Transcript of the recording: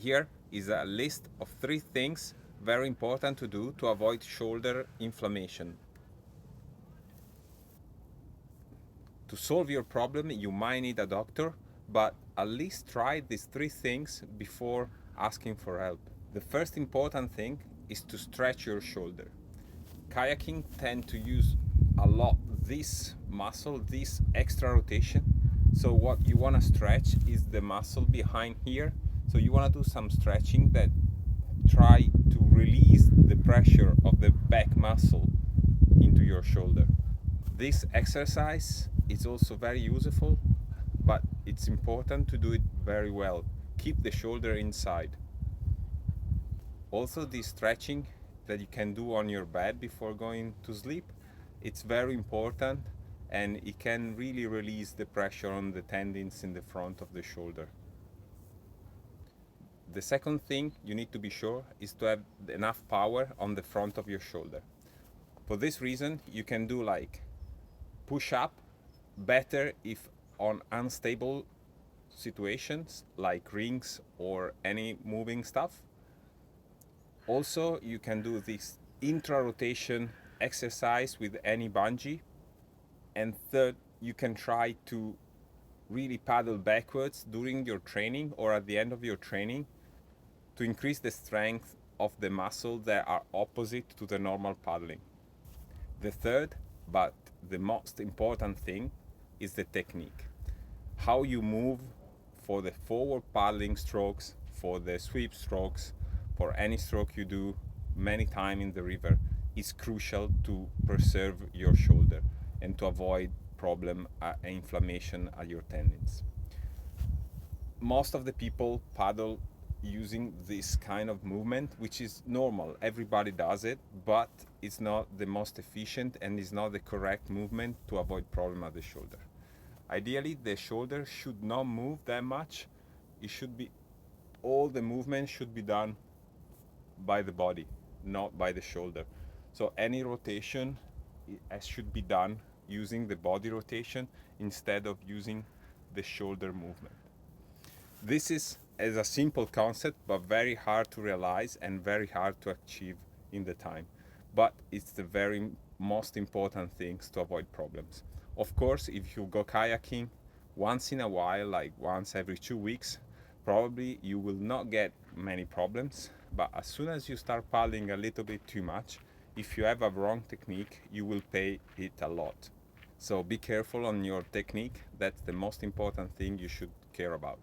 Here is a list of 3 things very important to do to avoid shoulder inflammation. To solve your problem, you might need a doctor, but at least try these 3 things before asking for help. The first important thing is to stretch your shoulder. Kayaking tend to use a lot this muscle, this extra rotation. So what you want to stretch is the muscle behind here. So you want to do some stretching that try to release the pressure of the back muscle into your shoulder. This exercise is also very useful, but it's important to do it very well. Keep the shoulder inside. Also, this stretching that you can do on your bed before going to sleep, it's very important, and it can really release the pressure on the tendons in the front of the shoulder. The second thing you need to be sure is to have enough power on the front of your shoulder. For this reason, you can do like push up, better if on unstable situations like rings or any moving stuff. Also, you can do this intra-rotation exercise with any bungee. And third, you can try to really paddle backwards during your training or at the end of your training to increase the strength of the muscles that are opposite to the normal paddling. The third, but the most important thing, is the technique. How you move for the forward paddling strokes, for the sweep strokes, for any stroke you do many times in the river is crucial to preserve your shoulder and to avoid problem inflammation at your tendons. Most of the people paddle using this kind of movement, which is normal. Everybody does it, but it's not the most efficient and is not the correct movement to avoid problem at the shoulder. Ideally, the shoulder should not move that much. It should be, all the movement should be done by the body, not by the shoulder. So any rotation should be done using the body rotation instead of using the shoulder movement. This is a simple concept, but very hard to realize and very hard to achieve in the time. But it's the very most important things to avoid problems. Of course, if you go kayaking once in a while, like once every 2 weeks, probably you will not get many problems. But as soon as you start paddling a little bit too much, if you have a wrong technique, you will pay it a lot. So be careful on your technique. That's the most important thing you should care about.